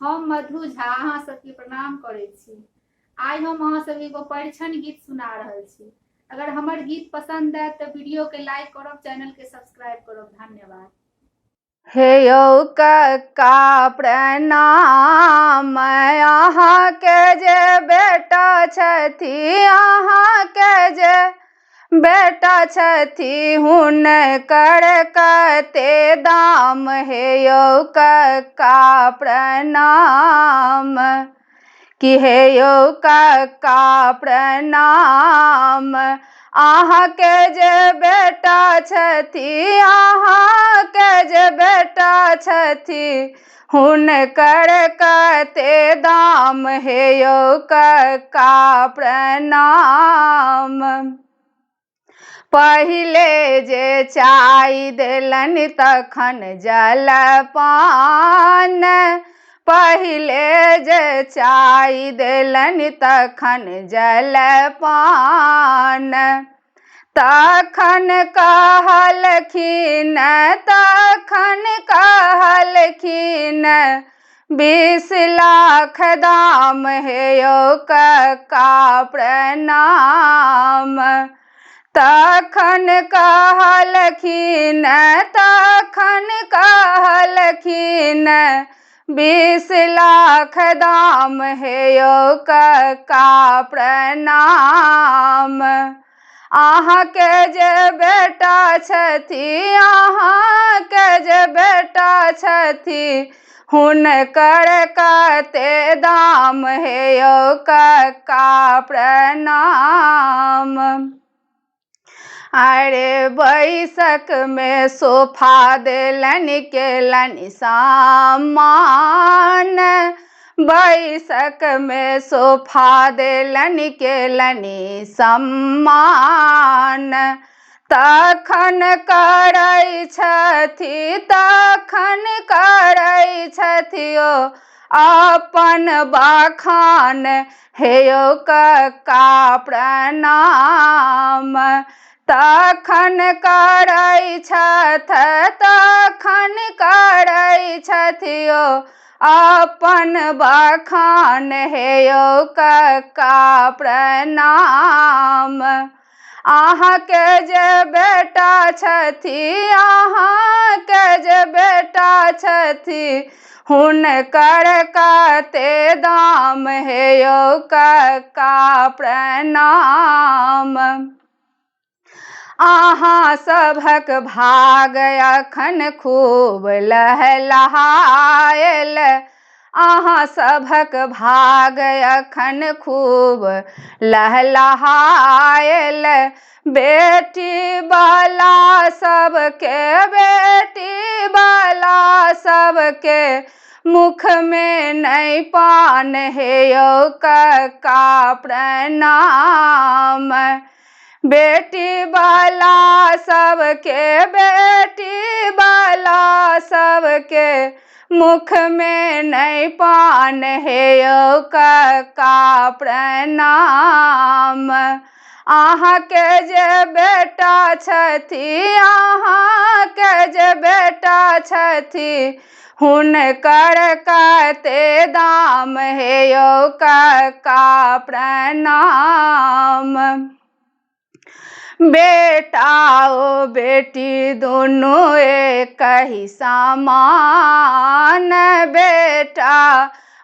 हम मधु झा अहाँ सबके प्रणाम करै छी। आइ हम अहाँ सब एगो परिछन गीत सुना रहल छी। अगर हमर गीत पसंद आए तो वीडियो के लाइक करब, चैनल के सब्सक्राइब करब। धन्यवाद। हे यौ कक्का प्रणाम, अहाँके जे बेटा छथि, अहाँके जे बेटा छथि, हुनकर कते दाम। हे यौ कक्का प्रणाम, कि हे यौ कक्का प्रणाम, अहाँके जे बेटा छथि, अहाँके जे बेटा छथि, हुनकर कते दाम। हे यौ कक्का प्रणाम, पहिले जे चाय देलनि तखन जलपान, पहिले जे चाय देलनि तखन जलपान, तखन कहलखिन 20 लाख दाम। हे यौ कक्का प्रणाम, तखन कहलखिन 20 लाख दाम। हे यौ कक्का प्रणाम, अहाँके जे बेटा छथि, अहाँके जे बेटा छथि, हुनकर कते दाम। हे यौ कक्का प्रणाम, अरे बैसक में सोफा देलनि केलनि सामान, बैसक में सोफा देलनि केलनि सम्मान, तखन करै छथि, तखन करै छथि ओ अपन बखान। हे यौ कक्का प्रणाम, तखन करै छथि, तखन करै छथि ओ अपन बखान। हे यौ कक्का प्रणाम, अहाँके जे बेटा छथि, अहाँके जे बेटा छथि, हुनकर कते दाम। हे यौ कक्का प्रणाम, अहाँ सभक भाग अखन खूब लहलहायल, अहाँ सभक भाग अखन खूब लहलहायल, बेटी वाला सबके, बेटी वाला सबके मुख में नहीं पान। हे यौ कक्का प्रणाम, बेटी वाला सबके, बेटी वाला सबके मुख में नहीं पान। हे यौ कक्का प्रणाम, अहाँके जे बेटा छथि, अहाँके जे बेटा छथि, हुनकर कते दाम। हे यौ कक्का प्रणाम, बेटा ओ बेटी दुनू एक ही समान, बेटा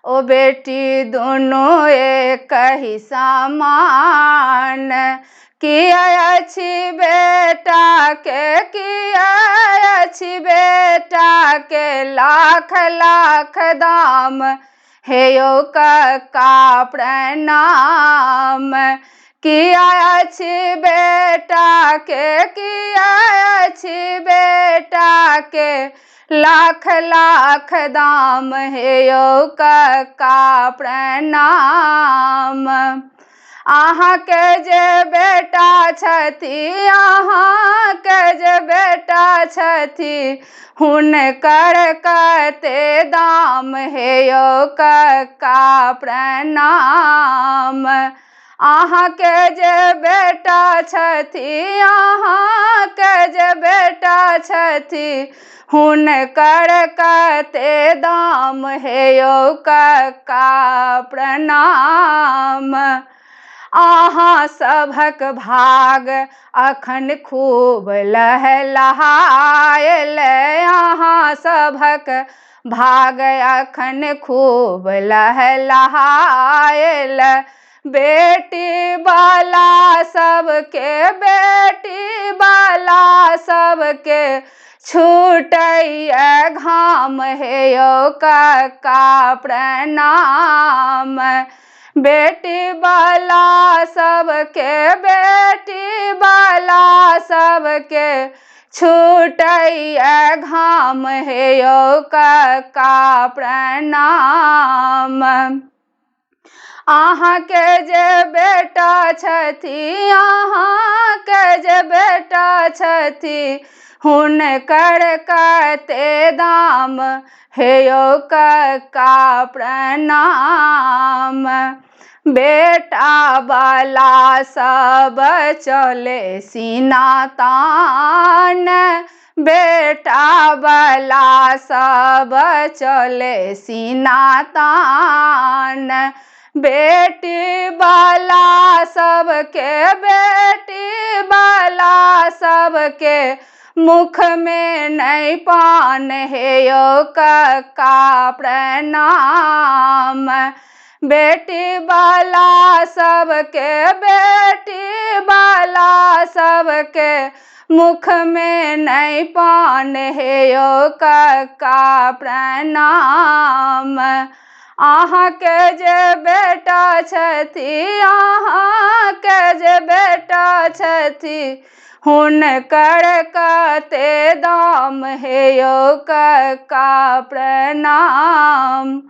ओ बेटी दुनू एक ही समान, किया अछि बेटा के, किया अछि बेटा के लाख लाख दाम। हे यौ कक्का प्रणाम, किया अछि बेटा के, किया अछि बेटा के लाख लाख दाम। हे यौ कक्का प्रणाम, अहाँके जे बेटा छथि, अहाँके जे बेटा छथि, हुनकर कते दाम। हे यौ कक्का प्रणाम, अहाँके जे बेटा छथि, अहाँके जे बेटा छथि, हुनकर कते दाम हे यौ कक्का प्रणाम। अहाँ सभक भाग अखन खूब लहलहायल, अहाँ सभक भाग अखन खूब लहलहायल। बेटी वाला सबके, बेटी वाला सबके छूटैया घाम हे यौ कक्का प्रणाम। बेटी वाला सबके, बेटी वाला सबके छूटैया घाम हे यौ कक्का प्रणाम। अहाँके जे बेटा छथि, अहाँके जे बेटा छथि, हुनकर कते दाम हे यौ कक्का प्रणाम। बेटा वाला सब चले सीना तान, बेटा वाला सब चले सीना तान। बेटी वाला सबके, बेटी वाला सबके मुख में नहीं पान हे यौ कक्का प्रणाम। बेटी वाला सबके, बेटी वाला सबके मुख में नहीं पान हे यौ कक्का प्रणाम। अहाँके जे बेटा छथि, अहाँके जे बेटा छथि, हुनकर कते दाम हे यौ कक्का प्रणाम।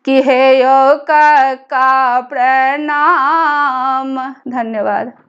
कि हे यौ कक्का प्रणाम। धन्यवाद।